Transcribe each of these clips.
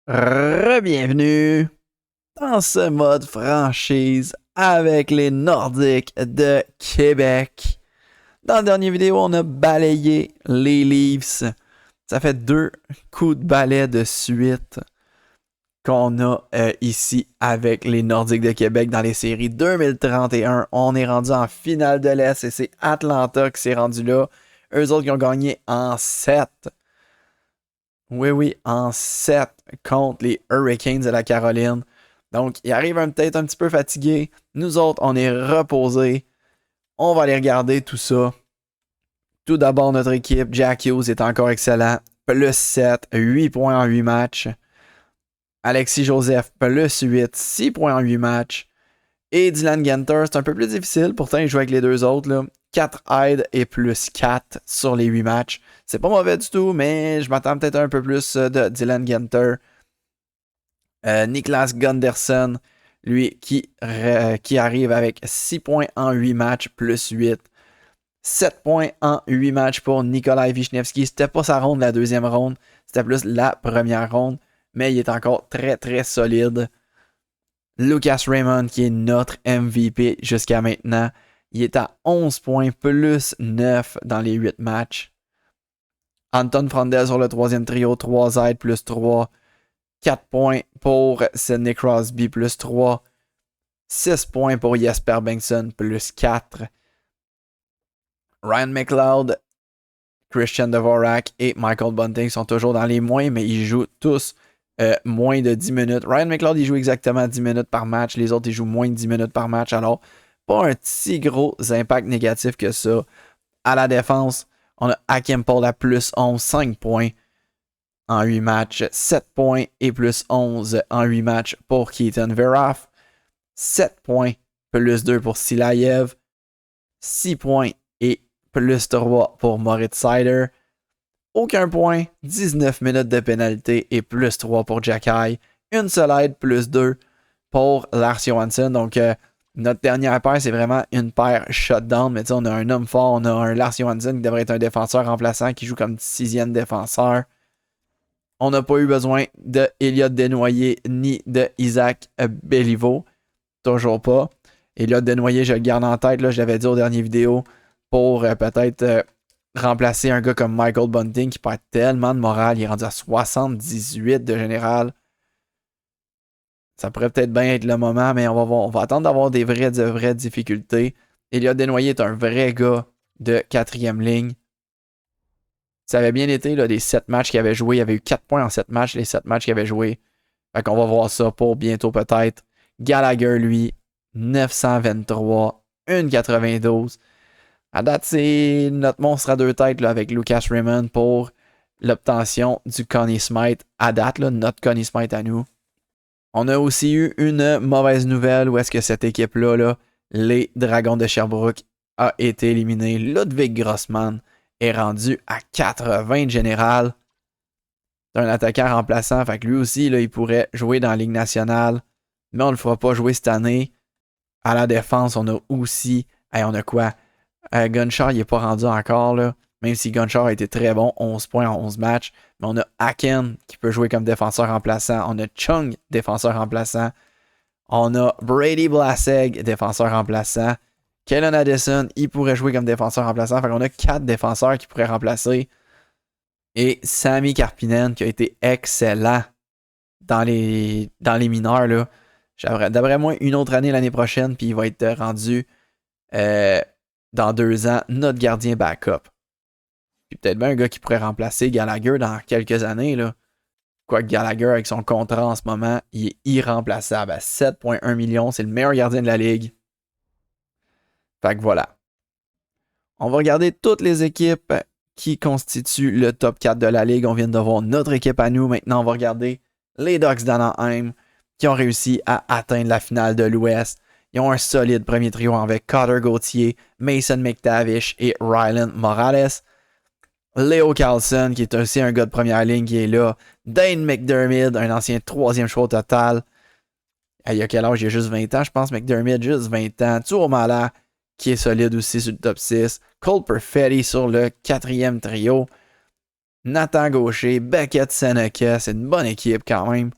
Re-bienvenue dans ce mode franchise avec les Nordiques de Québec. Dans la dernière vidéo, on a balayé les Leafs. Ça fait 2 coups de balai de suite qu'on a ici avec les Nordiques de Québec dans les séries 2031. On est rendu en finale de l'Est et c'est Atlanta qui s'est rendu là. Eux autres qui ont gagné en 7. Oui, en 7 contre les Hurricanes de la Caroline. Donc, ils arrivent peut-être un petit peu fatigués. Nous autres, on est reposés. On va aller regarder tout ça. Tout d'abord, notre équipe, Jack Hughes est encore excellent. Plus 7, 8 points en 8 matchs. Alexis Joseph, plus 8, 6 points en 8 matchs. Et Dylan Genter, c'est un peu plus difficile. Pourtant, il joue avec les deux autres. Là. 4 aides et plus 4 sur les 8 matchs. C'est pas mauvais du tout, mais je m'attends peut-être un peu plus de Dylan Genter. Niklas Gunderson, lui, qui arrive avec 6 points en 8 matchs, plus 8. 7 points en 8 matchs pour Nikolai Vishnevski. C'était pas sa ronde, la deuxième ronde. C'était plus la première ronde. Mais il est encore très, très solide. Lucas Raymond, qui est notre MVP jusqu'à maintenant. Il est à 11 points, plus 9 dans les 8 matchs. Anton Frandel sur le troisième trio, 3 aides, plus 3. 4 points pour Sidney Crosby, plus 3. 6 points pour Jesper Bengtsson, plus 4. Ryan McLeod, Christian Dvorak et Michael Bunting sont toujours dans les moins, mais ils jouent tous moins de 10 minutes. Ryan McLeod, il joue exactement 10 minutes par match. Les autres, ils jouent moins de 10 minutes par match. Alors, pas un si gros impact négatif que ça. À la défense, on a Hakim Paul à plus 11, 5 points en 8 matchs. 7 points et plus 11 en 8 matchs pour Keaton Verhoff. 7 points, plus 2 pour Silayev. 6 points et plus 3 pour Moritz Seider. Aucun point, 19 minutes de pénalité et plus 3 pour Jacky. Une seule aide, plus 2 pour Lars Johansson. Donc, notre dernière paire, c'est vraiment une paire shutdown. Mais on a un homme fort, on a un Lars Johansson qui devrait être un défenseur remplaçant qui joue comme 6e défenseur. On n'a pas eu besoin de Elliott Desnoyers ni de Isaac Béliveau. Toujours pas. Elliott Desnoyers, je le garde en tête, là, je l'avais dit aux dernières vidéos, pour peut-être remplacer un gars comme Michael Bunting qui perd tellement de morale. Il est rendu à 78 de général. Ça pourrait peut-être bien être le moment, mais on va attendre d'avoir des vraies difficultés. Elliott Desnoyers est un vrai gars de 4e ligne. Ça avait bien été là, des 7 matchs qu'il avait joué. Il avait eu 4 points en 7 matchs, les 7 matchs qu'il avait joué. Fait qu'on va voir ça pour bientôt peut-être. Gallagher, lui, 923, 1,92. À date, c'est notre monstre à deux têtes là, avec Lucas Raymond pour l'obtention du Connie Smythe. À date, là, notre Connie Smythe à nous. On a aussi eu une mauvaise nouvelle où est-ce que cette équipe-là, là, les Dragons de Sherbrooke, a été éliminée. Ludwig Grossman est rendu à 80 de général. C'est un attaquant remplaçant. Fait que lui aussi, là, il pourrait jouer dans la Ligue nationale. Mais on ne le fera pas jouer cette année. À la défense, on a aussi... on a quoi? Gunshar, il n'est pas rendu encore, là. Même si Gunshar a été très bon, 11 points en 11 matchs. Mais on a Aken qui peut jouer comme défenseur remplaçant. On a Chung, défenseur remplaçant. On a Brady Blaseg, défenseur remplaçant. Kellen Addison, il pourrait jouer comme défenseur remplaçant. Fait qu'on a 4 défenseurs qui pourraient remplacer. Et Sami Karppinen qui a été excellent dans les mineurs. Là. D'après moi, une autre année l'année prochaine, puis il va être rendu dans 2 ans notre gardien backup. Puis peut-être bien un gars qui pourrait remplacer Gallagher dans quelques années. Là. Quoique Gallagher, avec son contrat en ce moment, il est irremplaçable. À 7,1 millions, c'est le meilleur gardien de la ligue. Fait que voilà. On va regarder toutes les équipes qui constituent le top 4 de la ligue. On vient de voir notre équipe à nous. Maintenant, on va regarder les Ducks d'Anaheim qui ont réussi à atteindre la finale de l'Ouest. Ils ont un solide premier trio avec Cotter Gauthier, Mason McTavish et Rylan Morales. Leo Carlson, qui est aussi un gars de première ligne qui est là. Dane McDermott, un ancien 3e choix au total. Il a quel âge? Il a juste 20 ans, je pense, McDermott, juste 20 ans. Tuomala, qui est solide aussi sur le top 6. Cole Perfetti sur le 4e trio. Nathan Gaucher, Beckett, Seneca. C'est une bonne équipe quand même.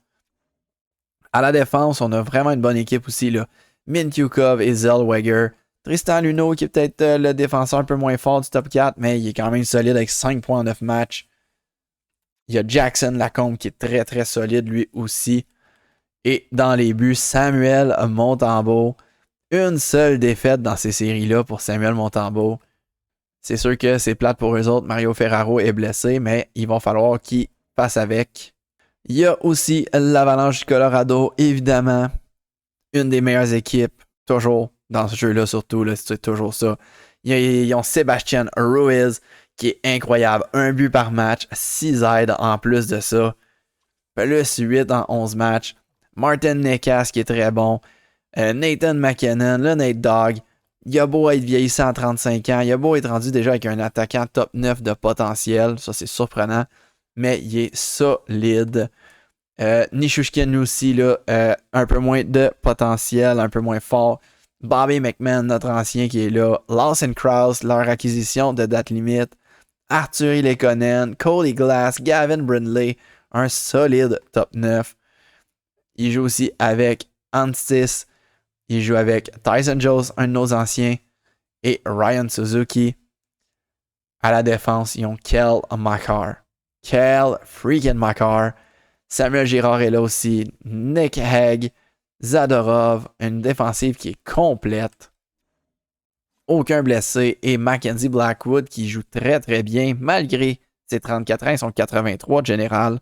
À la défense, on a vraiment une bonne équipe aussi, là. Mintyukov et Zellweger. Tristan Luneau, qui est peut-être le défenseur un peu moins fort du top 4, mais il est quand même solide avec 5 points en 9 matchs. Il y a Jackson Lacombe qui est très très solide lui aussi. Et dans les buts, Samuel Montembeault. Une seule défaite dans ces séries-là pour Samuel Montembeault. C'est sûr que c'est plate pour eux autres. Mario Ferraro est blessé, mais il va falloir qu'ils passent avec. Il y a aussi l'Avalanche du Colorado, évidemment. Une des meilleures équipes, toujours, dans ce jeu-là surtout, là, c'est toujours ça. Ils ont Sébastien Ruiz, qui est incroyable. 1 but par match, 6 aides en plus de ça. Plus 8 en 11 matchs. Martin Necas, qui est très bon. Nathan McKinnon, le Nate Dogg. Il a beau être vieillissant à 35 ans. Il a beau être rendu déjà avec un attaquant top 9 de potentiel. Ça, c'est surprenant. Mais il est solide. Nishushkin aussi, là, un peu moins de potentiel, un peu moins fort. Bobby McMahon, notre ancien qui est là. Lawson Krause, leur acquisition de date limite. Arthur Lekonen, Cody Glass, Gavin Brindley. Un solide top 9. Il joue aussi avec Anstis. Il joue avec Tyson Jones, un de nos anciens. Et Ryan Suzuki. À la défense, ils ont Kel Makar. Kel freaking Makar. Samuel Girard est là aussi. Nick Hague. Zadorov. Une défensive qui est complète. Aucun blessé. Et Mackenzie Blackwood qui joue très très bien malgré ses 34 ans. Ils sont 83 de général.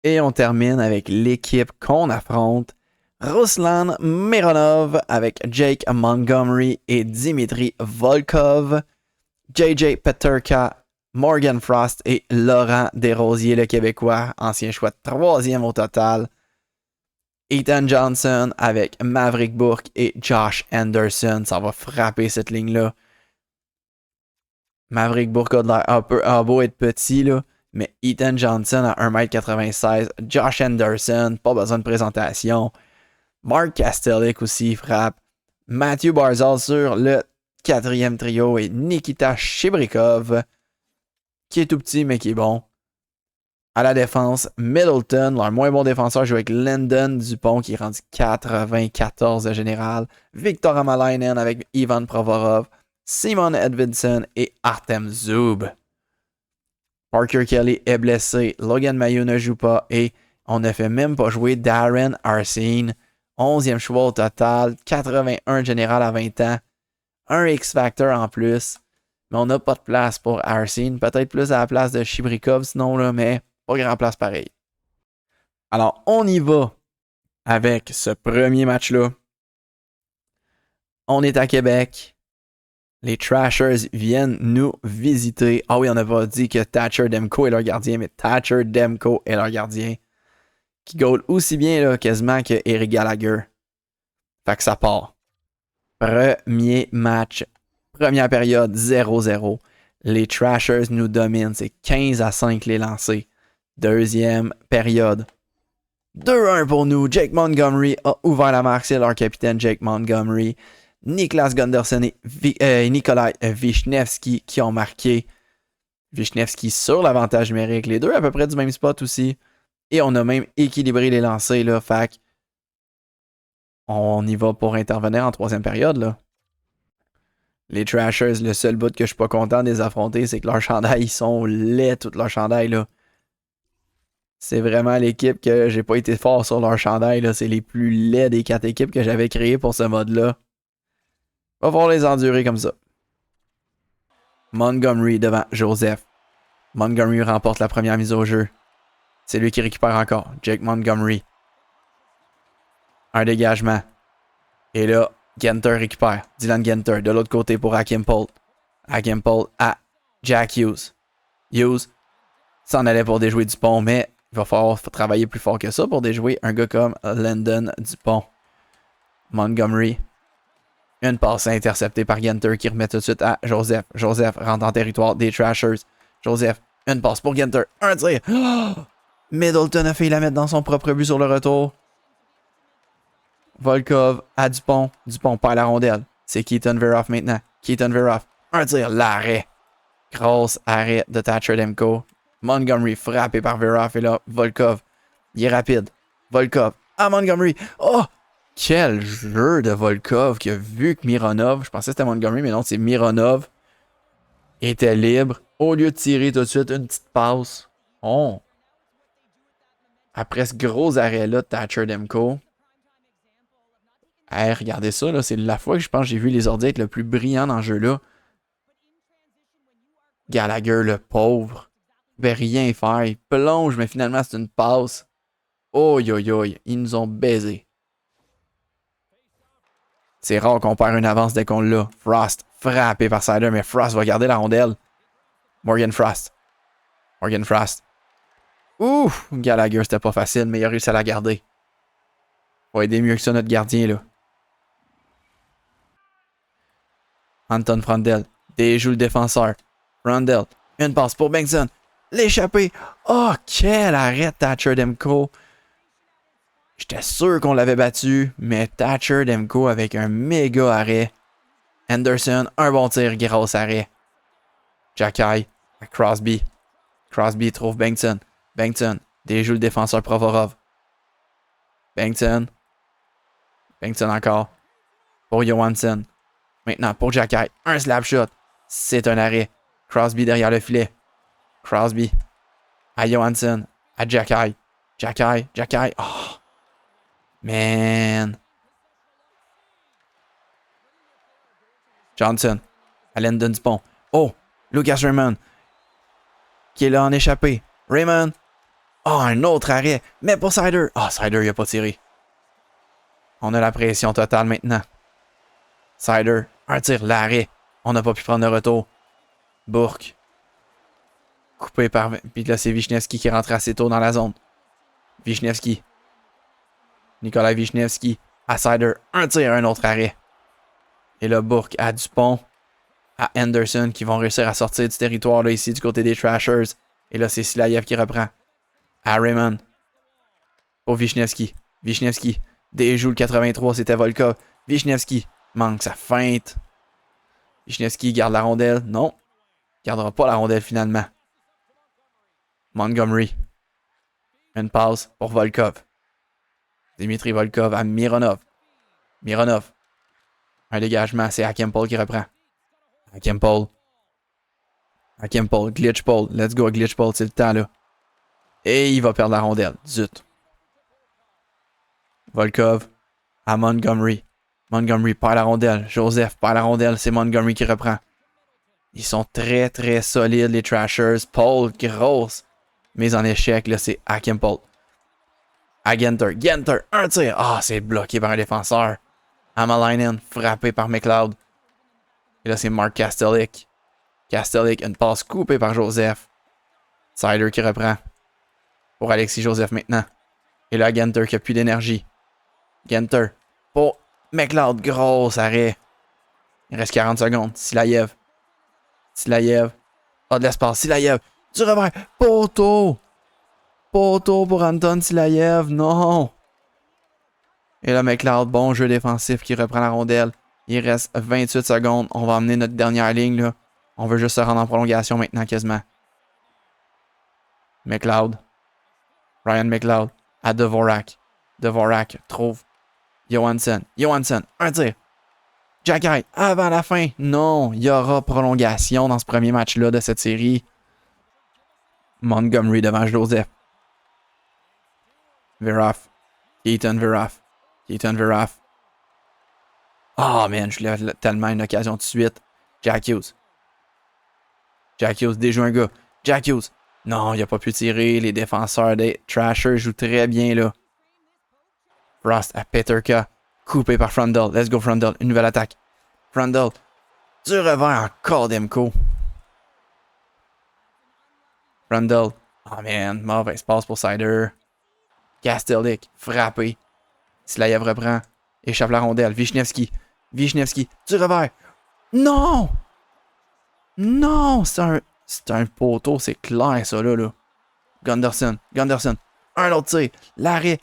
Et on termine avec l'équipe qu'on affronte. Ruslan Mironov avec Jake Montgomery et Dimitri Volkov. JJ Peterka, Morgan Frost et Laurent Desrosiers, le Québécois, ancien choix de 3e au total. Ethan Johnson avec Maverick Bourque et Josh Anderson. Ça va frapper cette ligne-là. Maverick Bourque a beau être petit, là, mais Ethan Johnson à 1m96. Josh Anderson, pas besoin de présentation. Mark Kastelik aussi frappe. Matthew Barzal sur le 4e trio et Nikita Chibrikov, qui est tout petit mais qui est bon. À la défense, Middleton, leur moins bon défenseur, joue avec Lyndon Dupont qui est rendu 94 de général. Victor Amalainen avec Ivan Provorov. Simon Edvidson et Artem Zub. Parker Kelly est blessé. Logan Mailloux ne joue pas et on ne fait même pas jouer Darren Arsene. 11e choix au total. 81 général à 20 ans. Un X-Factor en plus. Mais on n'a pas de place pour Arsene. Peut-être plus à la place de Chibrikov sinon, là, mais pas grand place pareil. Alors, on y va avec ce premier match-là. On est à Québec. Les Trashers viennent nous visiter. Ah oui, on n'a pas dit que Thatcher Demko est leur gardien, mais Thatcher Demko est leur gardien. Qui goal aussi bien là, quasiment que Eric Gallagher. Fait que ça part. Premier match. Première période, 0-0. Les Trashers nous dominent. C'est 15-5 les lancers. Deuxième période. 2-1 pour nous. Jake Montgomery a ouvert la marque. C'est leur capitaine Jake Montgomery. Niklas Gunderson et Nikolai Vishnevski qui ont marqué. Vishnevski sur l'avantage numérique. Les deux à peu près du même spot aussi. Et on a même équilibré les lancers. Là, fait on y va pour intervenir en troisième période. Là. Les Trashers, le seul bout que je suis pas content de les affronter, c'est que leurs chandails sont laids, tous leurs chandails. Là. C'est vraiment l'équipe que j'ai pas été fort sur leurs chandails. Là. C'est les plus laids des 4 équipes que j'avais créées pour ce mode-là. Va falloir les endurer comme ça. Montgomery devant Joseph. Montgomery remporte la première mise au jeu. C'est lui qui récupère encore. Jake Montgomery. Un dégagement. Et là, Genter récupère. Dylan Genter de l'autre côté pour Hakim Polt. Hakim Polt à Jack Hughes. Hughes s'en allait pour déjouer Dupont, mais il va falloir travailler plus fort que ça pour déjouer un gars comme Lyndon Dupont. Montgomery. Une passe interceptée par Genter qui remet tout de suite à Joseph. Joseph rentre en territoire des Trashers. Joseph, une passe pour Genter. Un tir. Oh! Middleton a failli la mettre dans son propre but sur le retour. Volkov à Dupont. Dupont perd la rondelle. C'est Keaton Veroff maintenant. Keaton Veroff. Un tir. L'arrêt. Grosse arrêt de Thatcher Demko. Montgomery frappé par Veroff. Et là, Volkov. Il est rapide. Volkov. Ah, Montgomery. Oh! Quel jeu de Volkov qui a vu que Mironov, je pensais que c'était Montgomery, mais non, c'est Mironov, était libre. Au lieu de tirer tout de suite une petite passe. Oh! Après ce gros arrêt-là de Thatcher Demko. Hey, regardez ça, là, c'est la fois que je pense que j'ai vu les ordi être le plus brillant dans ce jeu-là. Gallagher, le pauvre, il pouvait rien faire. Il plonge, mais finalement, c'est une passe. Oi, oi, oi, ils nous ont baisés. C'est rare qu'on perd une avance dès qu'on l'a. Frost, frappé par Sider, mais Frost va garder la rondelle. Morgan Frost. Morgan Frost. Ouf! Gallagher, c'était pas facile, mais il a réussi à la garder. Va aider mieux que ça notre gardien, là. Anton Frandel déjoue le défenseur. Frandel, une passe pour Bengtson. L'échappée. Oh, quel arrêt Thatcher Demko. J'étais sûr qu'on l'avait battu, mais Thatcher Demko avec un méga arrêt. Anderson, un bon tir, gros arrêt. Jacky à Crosby. Crosby trouve Bengtson. Bengtson déjoue le défenseur Provorov. Bengtson. Bengtson encore. Pour Johansson. Maintenant pour Jacky. Un slap shot. C'est un arrêt. Crosby derrière le filet. Crosby. À Johansson. À Jacky. Jacky. Oh. Man. Johnson. À Lyndon Dupont. Oh. Lucas Raymond. Qui est là en échappé. Raymond. Oh, un autre arrêt. Mais pour Sider. Oh, Sider, il a pas tiré. On a la pression totale maintenant. Sider. Un tir. L'arrêt. On n'a pas pu prendre le retour. Bourque. Coupé par... Puis là, c'est Wisniewski qui est rentré assez tôt dans la zone. Wisniewski. Nikolai Wisniewski. À Sider. Un tir, un autre arrêt. Et là, Bourque à Dupont. À Anderson qui vont réussir à sortir du territoire là, ici du côté des Trashers. Et là, c'est Silayev qui reprend. À Raymond. Pour Wisniewski. Wisniewski. Déjoue le 83, c'était Volkov. Wisniewski manque sa feinte. Wisniewski garde la rondelle. Non. Il gardera pas la rondelle finalement. Montgomery. Une passe pour Volkov. Dimitri Volkov à Mironov. Mironov. Un dégagement, c'est Hakim Paul qui reprend. Hakim Paul. Hakim Paul. Glitch Paul. Let's go, Glitch Paul, c'est le temps là. Et il va perdre la rondelle. Zut. Volkov à Montgomery. Montgomery perd la rondelle. Joseph perd la rondelle. C'est Montgomery qui reprend. Ils sont très, très solides, les Trashers. Paul, grosse mise en échec. Là, c'est Hakim Paul. À Genter. Genter, un tir. Ah, c'est bloqué par un défenseur. Hamalainen, frappé par McLeod. Et là, c'est Mark Kastelik. Kastelik, une passe coupée par Joseph. Sider qui reprend. Pour Alexis Joseph maintenant. Et là, Genter qui a plus d'énergie. Genter. Pour McLeod, gros arrêt. Il reste 40 secondes. Silayev. Silayev. Ah, de l'espace. Silayev. Du revers. Poteau. Poteau pour Anton Silayev. Non. Et là, McLeod, bon jeu défensif qui reprend la rondelle. Il reste 28 secondes. On va emmener notre dernière ligne, là. On veut juste se rendre en prolongation maintenant, quasiment. McLeod. Ryan McLeod à Dvorak. Dvorak trouve Johansson. Johansson, un tir. Jacky, avant la fin. Non, il y aura prolongation dans ce premier match-là de cette série. Montgomery devant Joseph. Veroff. Keaton Veroff. Keaton Veroff. Oh man, je l'ai tellement une occasion de suite. Jack Hughes. Jack Hughes déjoue un gars. Jack Hughes. Non, il a pas pu tirer. Les défenseurs des Trashers jouent très bien là. Frost à Peterka. Coupé par Frundle. Let's go Frundle. Une nouvelle attaque. Frundle. Du revers encore Demko. Frundle. Oh man, mauvaise passe pour Sider. Kastelik. Frappé. Silayev reprend. Échappe la rondelle. Wisniewski. Wisniewski. Du revers. Non! Non! C'est un poteau, c'est clair ça là. Gunderson. Gunderson. Un autre tir. L'arrêt.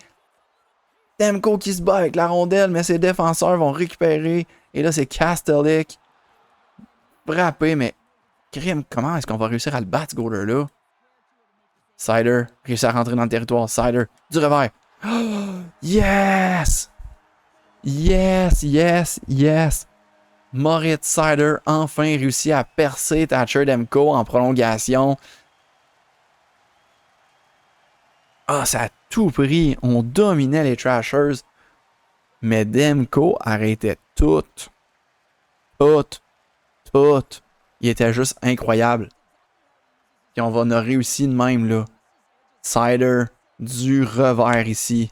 Demko qui se bat avec la rondelle, mais ses défenseurs vont récupérer. Et là, c'est Kastelik. Frappé, mais Crime, comment est-ce qu'on va réussir à le battre, ce goaler-là? Sider, réussit à rentrer dans le territoire. Sider, du revers. Oh, yes! Yes, yes, yes! Moritz Sider, enfin réussit à percer Thatcher Demko en prolongation. Ah, ça a tout pris. On dominait les Trashers. Mais Demko arrêtait tout. Tout. Il était juste incroyable. Et on va en réussir de même, là. Sider, du revers ici.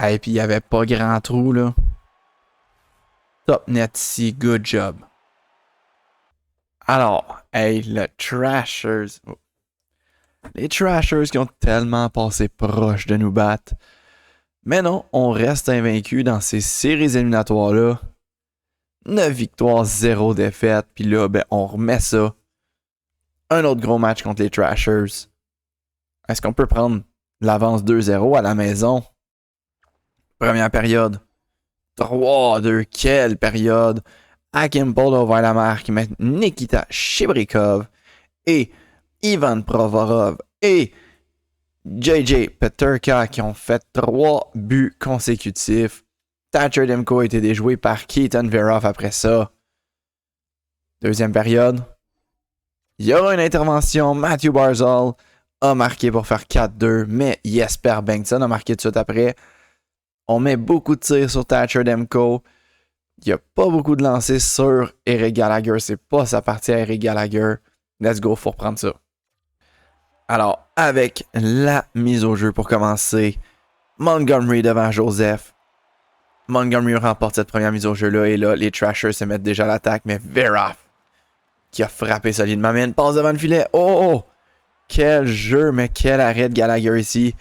Et puis il n'y avait pas grand trou, là. Top net ici, good job. Alors, hey, le Trashers. Les Trashers qui ont tellement passé proche de nous battre. Mais non, on reste invaincu dans ces séries éliminatoires-là. 9 victoires, 0 défaites. Puis là, ben, on remet ça. Un autre gros match contre les Trashers. Est-ce qu'on peut prendre l'avance 2-0 à la maison? Première période. 3-2. Quelle période! Akim Paul a ouvert la marque. Mais Nikita Shibrikov et Ivan Provorov et JJ Peterka qui ont fait 3 buts consécutifs. Thatcher Demko a été déjoué par Keaton Verhoff après ça. Deuxième période. Il y aura une intervention. Matthew Barzal a marqué pour faire 4-2, mais Jesper Bengtsson a marqué tout de suite après. On met beaucoup de tirs sur Thatcher Demko. Il n'y a pas beaucoup de lancers sur Eric Gallagher. C'est pas sa partie à Eric Gallagher. Let's go, faut reprendre ça. Alors, avec la mise au jeu pour commencer, Montgomery devant Joseph. Montgomery remporte cette première mise au jeu-là et là, les Trashers se mettent déjà à l'attaque, mais Verhoff qui a frappé solidement, mais une passe devant le filet. Oh! Quel jeu, mais quel arrêt de Gallagher ici.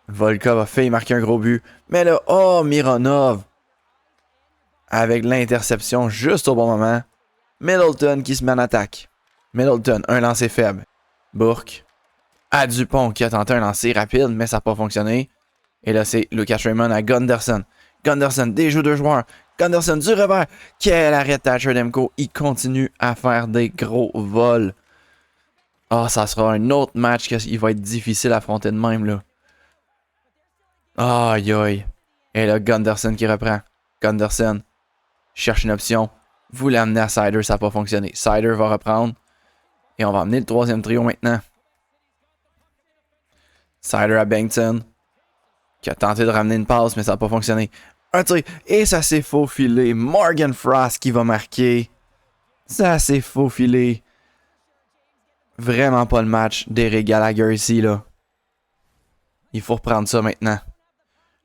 Volkov a failli marquer un gros but, mais là, oh, Mironov avec l'interception juste au bon moment. Middleton qui se met en attaque. Middleton, un lancer faible. Bourque à Dupont qui a tenté un lancer rapide, mais ça n'a pas fonctionné. Et là, c'est Lucas Raymond à Gunderson. Gunderson déjoue 2 joueurs. Gunderson du revers. Quel arrêt de Thatcher Demko. Il continue à faire des gros vols. Ah, ça sera un autre match qu'il va être difficile à affronter de même, là. Aïe, aïe. Et là, Gunderson qui reprend. Gunderson cherche une option. Vous l'amenez à Sider, ça n'a pas fonctionné. Sider va reprendre. Et on va amener le troisième trio maintenant. Sider à Bengtsson. Qui a tenté de ramener une passe, mais ça n'a pas fonctionné. Un tir. Et ça s'est faufilé. Morgan Frost qui va marquer. Ça s'est faufilé. Vraiment pas le match d'Eric Gallagher ici, là. Il faut reprendre ça maintenant.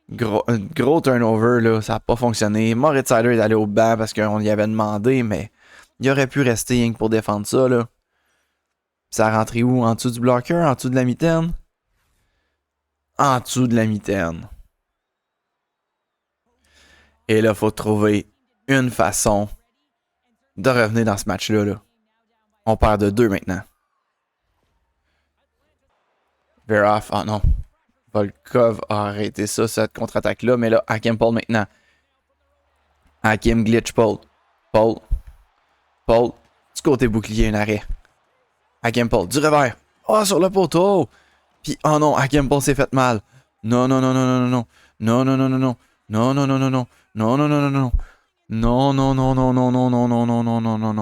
Gros turnover, là. Ça n'a pas fonctionné. Moritz Sider est allé au banc parce qu'on y avait demandé, mais il aurait pu rester rien que pour défendre ça, là. Ça a rentré où? En dessous du bloqueur? En dessous de la mitaine? En dessous de la mitaine. Et là, il faut trouver une façon de revenir dans ce match-là. Là. On perd de 2 maintenant. Verhoff, oh non. Volkov a arrêté ça, cette contre-attaque-là. Mais là, Akim Paul maintenant. Akim glitch Paul. Paul. Du côté bouclier, un arrêt. Akim Paul, du revers. Oh, sur le poteau. Puis, oh non, Akim Paul s'est fait mal. Non. Non.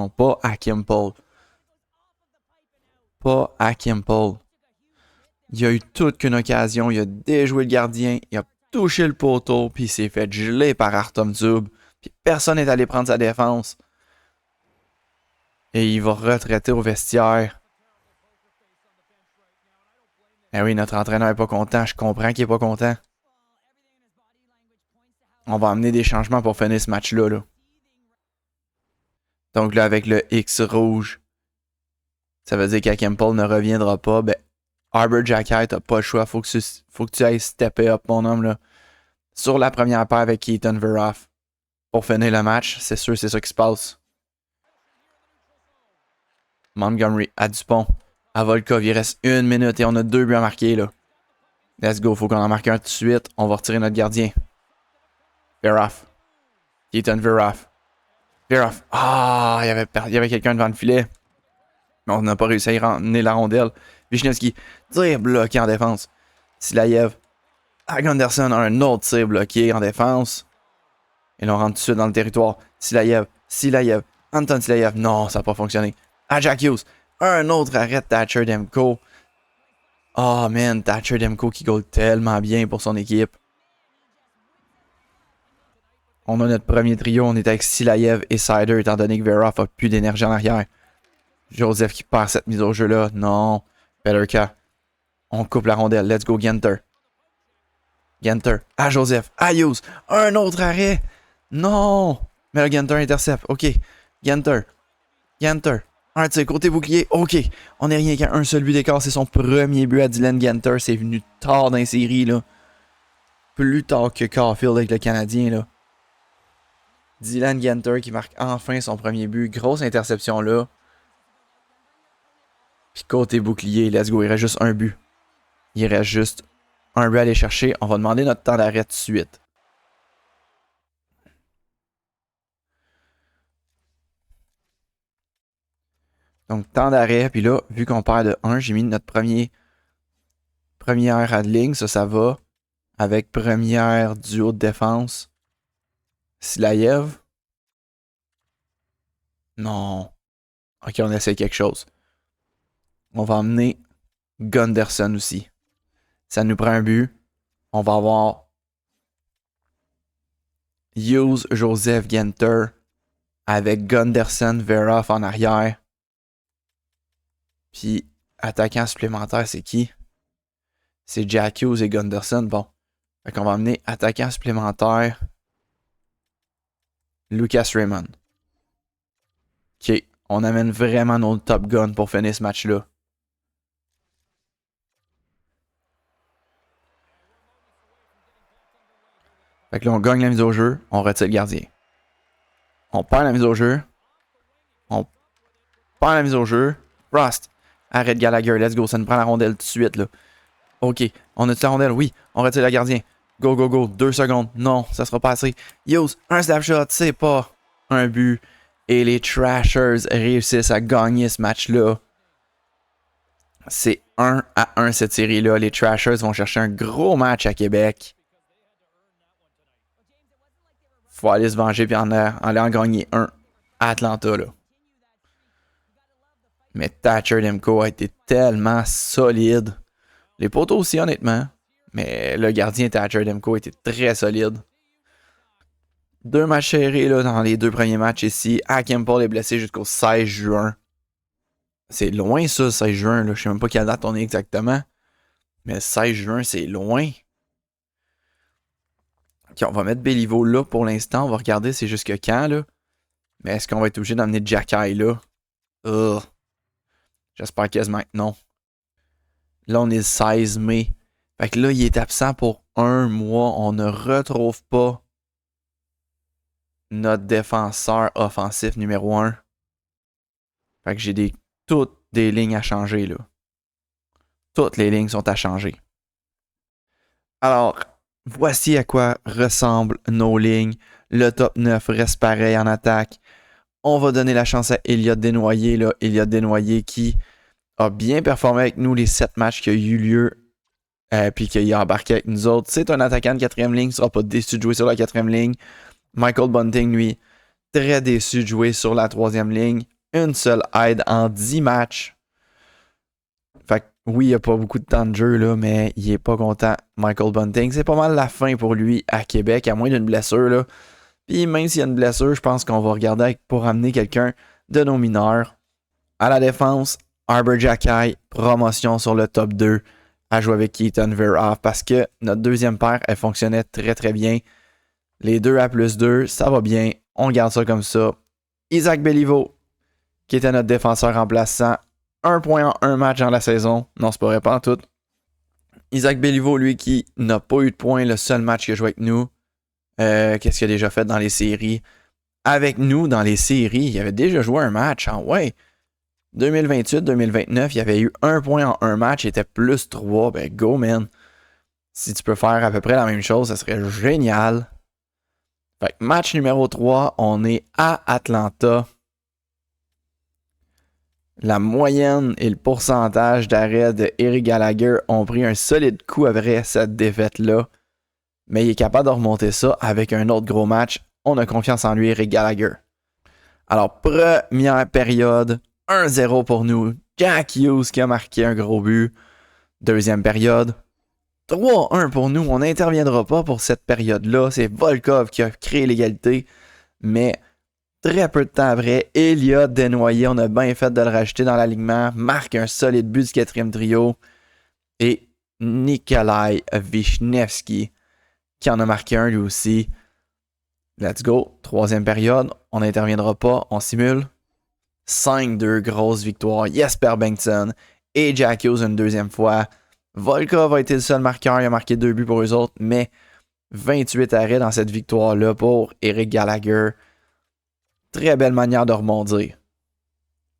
Pas Akim Paul. Pas Akim Paul. Il a eu toute qu'une occasion. Il a déjoué le gardien. Il a touché le poteau. Puis il s'est fait geler par Artem Zub. Puis personne n'est allé prendre sa défense. Et il va retraiter au vestiaire. Eh oui, notre entraîneur est pas content. Je comprends qu'il est pas content. On va amener des changements pour finir ce match-là. Là. Donc là, avec le X rouge, ça veut dire qu'Akim Paul ne reviendra pas. Ben, Arbor Jackett, t'as pas le choix. Faut que tu ailles stepper up, mon homme. Là. Sur la première paire avec Keaton Verhoff. Pour finir le match, c'est sûr, c'est ça qui se passe. Montgomery à Dupont. À Volkov, il reste 1 minute et on a 2 buts à marquer. Là. Let's go, faut qu'on en marque un tout de suite. On va retirer notre gardien. Veroff. Keaton Veroff. Veroff. Ah, il y avait quelqu'un devant le filet. Mais on n'a pas réussi à y ramener la rondelle. Vishnevski, tir bloqué en défense. Silayev. Gunderson a un autre tir bloqué en défense. Et là, on rentre tout de suite dans le territoire. Silayev. Anton Silayev. Non, ça n'a pas fonctionné. À Jack Hughes. Un autre arrêt de Thatcher Demko. Oh man, Thatcher Demko qui goal tellement bien pour son équipe. On a notre premier trio. On est avec Silayev et Sider étant donné que Veroff a plus d'énergie en arrière. Joseph qui perd cette mise au jeu là. Non. Peterka. On coupe la rondelle. Let's go Genter. Genter. À Joseph. À Hughes. Un autre arrêt. Non. Mais le Genter intercepte. OK. Genter. Un tir côté bouclier. OK. On n'est rien qu'à un seul but d'écart. C'est son premier but à Dylan Genter. C'est venu tard dans les séries là. Plus tard que Caulfield avec le Canadien là. Dylan Genter qui marque enfin son premier but. Grosse interception là. Puis côté bouclier, let's go. Il reste juste un but. Il reste juste un but à aller chercher. On va demander notre temps d'arrêt tout de suite. Donc, temps d'arrêt. Puis là, vu qu'on perd de 1, j'ai mis notre première à ligne. Ça va. Avec première duo de défense. Silayev. Non. OK, on essaie quelque chose. On va emmener Gunderson aussi. Ça nous prend un but. On va avoir Hughes, Joseph, Genter avec Gunderson, Veroff en arrière. Puis, attaquant supplémentaire, c'est qui? C'est Jack Hughes et Gunderson. Bon. Fait qu'on va emmener attaquant supplémentaire Lucas Raymond. OK. On amène vraiment nos top guns pour finir ce match-là. Fait que là, on gagne la mise au jeu, on retire le gardien. On perd la mise au jeu. On perd la mise au jeu. Frost. Arrête Gallagher, let's go. Ça nous prend la rondelle tout de suite, là. OK. On a-tu la rondelle? Oui. On retire le gardien. Go, go, go. 2 secondes. Non, ça sera pas assez. Hughes, un slap shot, c'est pas un but. Et les Trashers réussissent à gagner ce match-là. C'est 1-1 cette série-là. Les Trashers vont chercher un gros match à Québec. Faut aller se venger puis aller en gagner un à Atlanta, là. Mais Thatcher Demko a été tellement solide. Les poteaux aussi, honnêtement. Mais le gardien Thatcher Demko a été très solide. 2 matchs serrés là, dans les 2 premiers matchs ici. Campbell est blessé jusqu'au 16 juin. C'est loin ça, 16 juin. Là. Je sais même pas quelle date on est exactement. Mais 16 juin, c'est loin. OK, on va mettre Béliveau là pour l'instant. On va regarder c'est jusque quand. Là. Mais est-ce qu'on va être obligé d'emmener Jacky là? J'espère quasiment que non. Là, on est le 16 mai. Fait que là, il est absent pour 1 mois. On ne retrouve pas notre défenseur offensif numéro 1. Fait que j'ai toutes des lignes à changer, là. Toutes les lignes sont à changer. Alors, voici à quoi ressemblent nos lignes. Le top 9 reste pareil en attaque. On va donner la chance à Elliott Desnoyers, là. Elliott Desnoyers qui a bien performé avec nous les 7 matchs qui ont eu lieu. Puis qu'il a embarqué avec nous autres. C'est un attaquant de 4e ligne. Il ne sera pas déçu de jouer sur la 4e ligne. Michael Bunting, lui, très déçu de jouer sur la 3e ligne. Une seule aide en 10 matchs. Fait que oui, il n'y a pas beaucoup de temps de jeu, là, mais il est pas content. Michael Bunting, c'est pas mal la fin pour lui à Québec, à moins d'une blessure. Là. Puis même s'il y a une blessure, je pense qu'on va regarder pour amener quelqu'un de nos mineurs. À la défense, Arbor Jacky, promotion sur le top 2, à jouer avec Keaton Veroff parce que notre deuxième paire, elle fonctionnait très très bien. Les 2 à plus 2, ça va bien. On garde ça comme ça. Isaac Béliveau, qui était notre défenseur remplaçant. 1 point en 1 match dans la saison. Non, c'est pas vrai, pas en tout. Isaac Béliveau, lui, qui n'a pas eu de points le seul match qu'il a joué avec nous. Qu'est-ce qu'il a déjà fait dans les séries? Avec nous, dans les séries, il avait déjà joué un match. Ah ouais. 2028-2029, il avait eu 1 point en 1 match. Il était plus 3. Ben, go, man. Si tu peux faire à peu près la même chose, ça serait génial. Fait que match numéro 3, on est à Atlanta. La moyenne et le pourcentage d'arrêt de Eric Gallagher ont pris un solide coup après cette défaite-là. Mais il est capable de remonter ça avec un autre gros match. On a confiance en lui, Eric Gallagher. Alors, première période, 1-0 pour nous. Jack Hughes qui a marqué un gros but. Deuxième période, 3-1 pour nous. On n'interviendra pas pour cette période-là. C'est Volkov qui a créé l'égalité. Mais très peu de temps après, Elliott Desnoyers, on a bien fait de le rajouter dans l'alignement, marque un solide but du quatrième trio. Et Nikolai Vishnevski qui en a marqué un lui aussi. Let's go. Troisième période, on n'interviendra pas, on simule. 5-2, grosse victoire. Jesper Bengtsson et Jack Hughes une deuxième fois. Volkov a été le seul marqueur, il a marqué 2 buts pour eux autres, mais 28 arrêts dans cette victoire-là pour Eric Gallagher. Très belle manière de rebondir.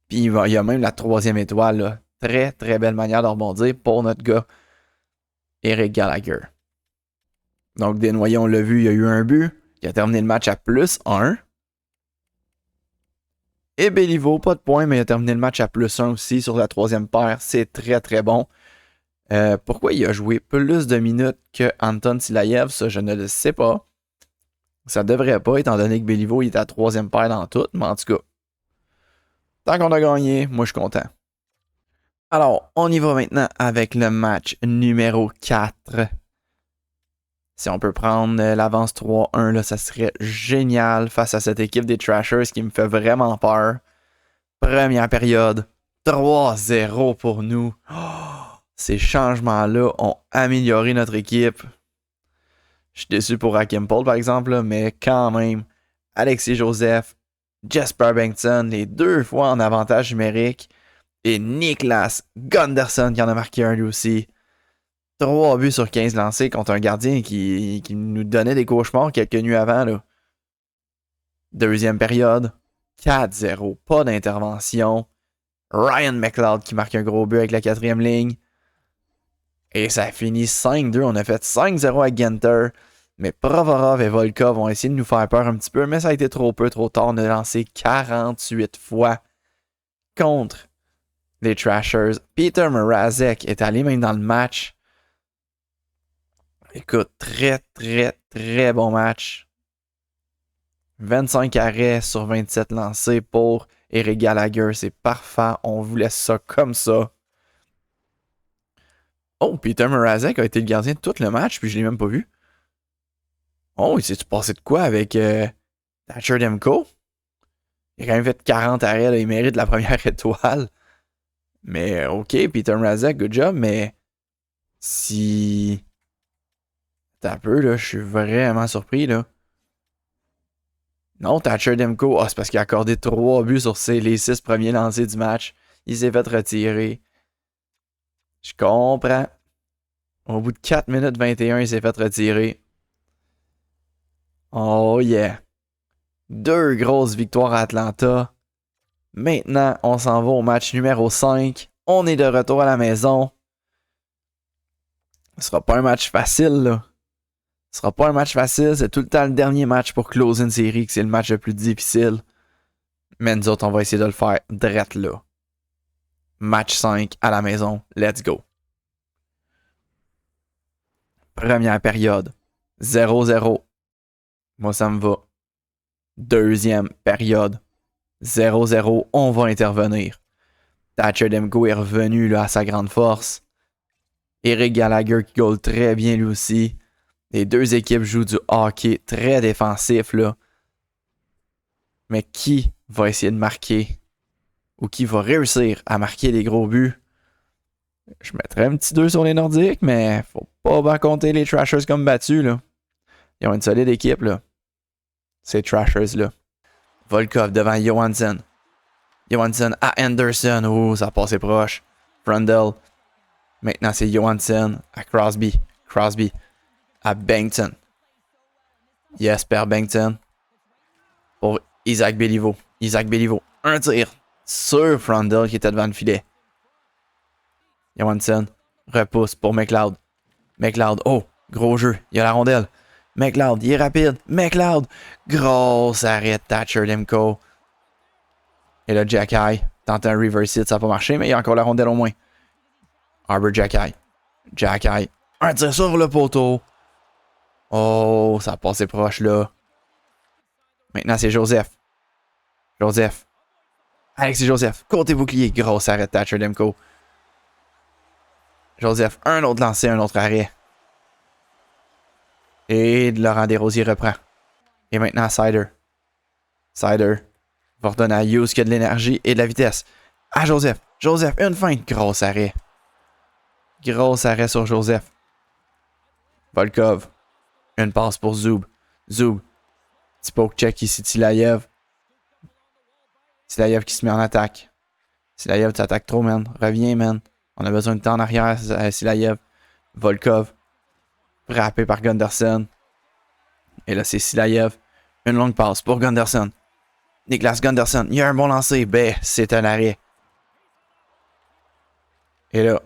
Puis il y a même la troisième étoile, là. Très, très belle manière de rebondir pour notre gars, Eric Gallagher. Donc, Desnoyers, on l'a vu, il y a eu un but. Il a terminé le match à +1. Et Béliveau, pas de points, mais il a terminé le match à +1 aussi sur la troisième paire. C'est très, très bon. Pourquoi il a joué plus de minutes que Anton Silayev? Ça, je ne le sais pas. Ça devrait pas, étant donné que Béliveau il est à troisième paire dans tout. Mais en tout cas, tant qu'on a gagné, moi, je suis content. Alors, on y va maintenant avec le match numéro 4. Si on peut prendre l'avance 3-1, là, ça serait génial face à cette équipe des Trashers qui me fait vraiment peur. Première période, 3-0 pour nous. Ces changements-là ont amélioré notre équipe. Je suis déçu pour Hakim Paul, par exemple, là, mais quand même, Alexis Joseph, Jesper Bengtsson, les 2 fois en avantage numérique, et Niklas Gunderson qui en a marqué un lui aussi. 3 buts sur 15 lancés contre un gardien qui nous donnait des cauchemars quelques nuits avant. Là. Deuxième période, 4-0, pas d'intervention. Ryan McLeod qui marque un gros but avec la quatrième ligne. Et ça finit 5-2. On a fait 5-0 à Genter. Mais Provorov et Volkov ont essayé de nous faire peur un petit peu, mais ça a été trop peu, trop tard. On a lancé 48 fois contre les Trashers. Peter Mrazek est allé même dans le match. Écoute, très, très, très bon match. 25 arrêts sur 27 lancés pour Eric Gallagher. C'est parfait. On vous laisse ça comme ça. Oh, Peter Mrazek a été le gardien de tout le match, puis je l'ai même pas vu. Oh, il s'est passé de quoi avec Thatcher Demko? Il a quand même fait 40 arrêts. Là, il mérite la première étoile. Mais ok, Peter Mrazek, good job. Mais si... T'as un peu, là, je suis vraiment surpris, là. Non, Thatcher Demko, c'est parce qu'il a accordé 3 buts sur les 6 premiers lancés du match. Il s'est fait retirer. Je comprends. Au bout de 4 minutes 21, il s'est fait retirer. Oh yeah. 2 grosses victoires à Atlanta. Maintenant, on s'en va au match numéro 5. On est de retour à la maison. Ce sera pas un match facile, là. Ce sera pas un match facile. C'est tout le temps le dernier match pour closer une série, que c'est le match le plus difficile. Mais nous autres, on va essayer de le faire direct là. Match 5 à la maison. Let's go. Première période. 0-0. Moi, ça me va. Deuxième période. 0-0. On va intervenir. Thatcher Demko est revenu là, à sa grande force. Eric Gallagher qui goal très bien lui aussi. Les 2 équipes jouent du hockey très défensif là. Mais qui va essayer de marquer ou qui va réussir à marquer les gros buts? Je mettrais un petit 2 sur les Nordiques, mais faut pas bien compter les Trashers comme battus là. Ils ont une solide équipe là. Ces Trashers là. Volkov devant Johansson. Johansson à Anderson. Oh, ça a passé proche. Frundle. Maintenant, c'est Johansson à Crosby. Crosby à Bengtsson. Jesper Bengtsson pour Isaac Béliveau. Isaac Béliveau. Un tir sur Frundle qui était devant le filet. Johansson repousse pour McLeod. McLeod. Oh, gros jeu. Il y a la rondelle. McLeod, il est rapide. McLeod. Gros arrêt de Thatcher Demko. Et là, Jacky tente un reverse hit, ça n'a pas marché, mais il y a encore la rondelle au moins. Arbor Jacky. Jacky. Un tir sur le poteau. Oh, ça a passé proche là. Maintenant, c'est Joseph. Joseph. Alexis Joseph. Côté bouclier. Gros arrêt de Thatcher Demko. Joseph. Un autre lancé, un autre arrêt. Et Laurent Desrosiers reprend. Et maintenant, Sider. Sider va redonner à Hughes qui a de l'énergie et de la vitesse. À Joseph. Joseph, une feinte. Gros arrêt. Gros arrêt sur Joseph. Volkov. Une passe pour Zub. Zub. Petit poke check ici de Silayev. Silayev qui se met en attaque. Silayev, tu attaques trop, man. Reviens, man. On a besoin de temps en arrière, Silayev. Volkov. Frappé par Gunderson. Et là, c'est Silayev. Une longue passe pour Gunderson. Niklas Gunderson. Il y a un bon lancer. Ben, c'est un arrêt. Et là,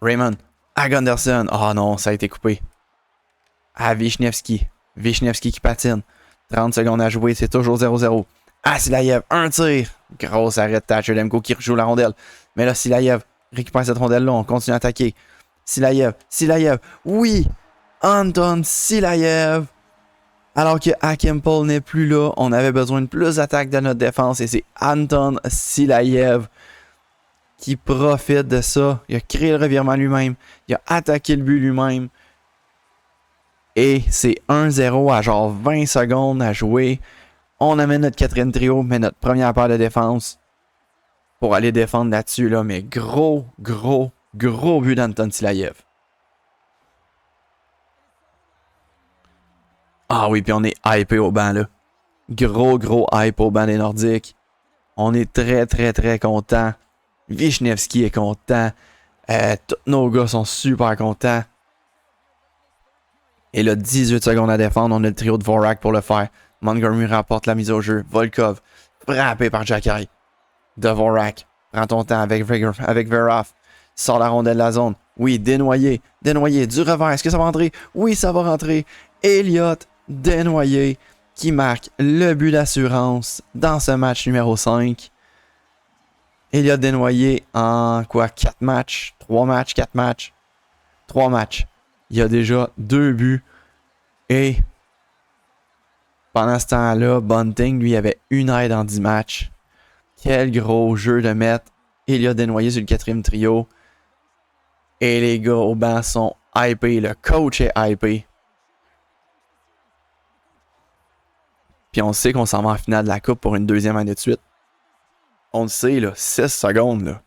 Raymond. À Gunderson. Oh non, ça a été coupé. À Vishnevski. Vishnevski qui patine. 30 secondes à jouer, c'est toujours 0-0. À Silayev. Un tir. Gros arrêt de Thatcher Demko qui rejoue la rondelle. Mais là, Silayev récupère cette rondelle-là. On continue à attaquer. Silayev. Silayev. Oui! Anton Silayev. Alors que Akimpol n'est plus là, on avait besoin de plus d'attaque de notre défense et c'est Anton Silayev qui profite de ça. Il a créé le revirement lui-même, il a attaqué le but lui-même et c'est 1-0 à genre 20 secondes à jouer. On amène notre quatrième trio, mais notre première paire de défense pour aller défendre là-dessus, là, mais gros but d'Anton Silayev. Ah oui, puis on est hypé au banc, là. Gros hype au banc des Nordiques. On est très contents. Vishnevski est content. Tous nos gars sont super contents. Et là, 18 secondes à défendre. On a le trio de Vorak pour le faire. Montgomery remporte la mise au jeu. Volkov, frappé par Jacky. De Vorak. Prends ton temps avec Verhoff. Sort la rondelle de la zone. Oui, dénoyé. Du revers. Est-ce que ça va rentrer? Oui, ça va rentrer. Elliott Desnoyers qui marque le but d'assurance dans ce match numéro 5. Elliott Desnoyers en quoi? 4 matchs? 3 matchs? 4 matchs? 3 matchs. Il y a déjà 2 buts. Et pendant ce temps-là, Bunting, lui, avait une aide en 10 matchs. Quel gros jeu de mettre Elliott Desnoyers sur le 4e trio. Et les gars au banc sont hypés. Le coach est hypé. Puis on sait qu'on s'en va en finale de la Coupe pour une 2e année de suite. On le sait, là. 6 secondes, là.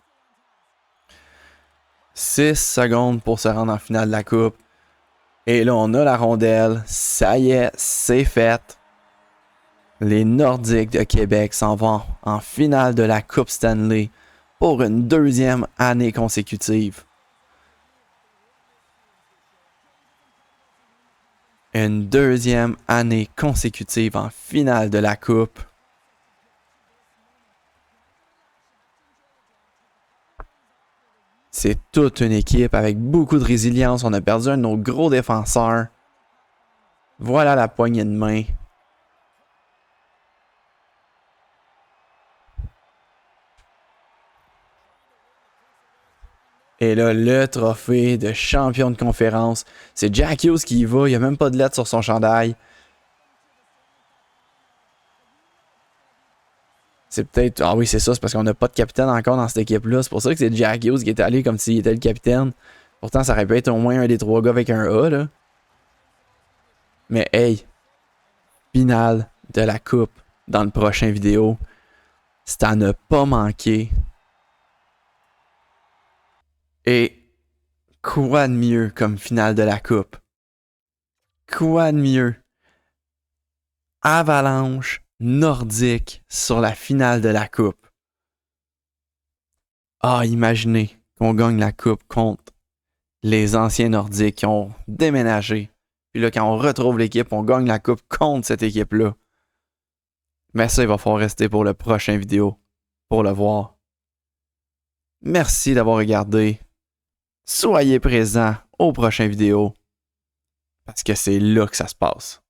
6 secondes pour se rendre en finale de la Coupe. Et là, on a la rondelle. Ça y est, c'est fait. Les Nordiques de Québec s'en vont en finale de la Coupe Stanley pour une 2e année consécutive. Une 2e année consécutive en finale de la Coupe. C'est toute une équipe avec beaucoup de résilience. On a perdu un de nos gros défenseurs. Voilà la poignée de main. Et là, le trophée de champion de conférence. C'est Jack Hughes qui y va. Il n'y a même pas de lettre sur son chandail. C'est peut-être... Ah oui, c'est ça. C'est parce qu'on n'a pas de capitaine encore dans cette équipe-là. C'est pour ça que c'est Jack Hughes qui est allé comme s'il était le capitaine. Pourtant, ça aurait pu être au moins un des 3 gars avec un A, là. Mais hey, finale de la coupe dans le prochain vidéo. C'est à ne pas manquer. Et quoi de mieux comme finale de la coupe? Quoi de mieux? Avalanche Nordique sur la finale de la coupe. Ah, imaginez qu'on gagne la coupe contre les anciens Nordiques qui ont déménagé. Puis là, quand on retrouve l'équipe, on gagne la coupe contre cette équipe-là. Mais ça, il va falloir rester pour le prochain vidéo pour le voir. Merci d'avoir regardé. Soyez présents aux prochaines vidéos parce que c'est là que ça se passe.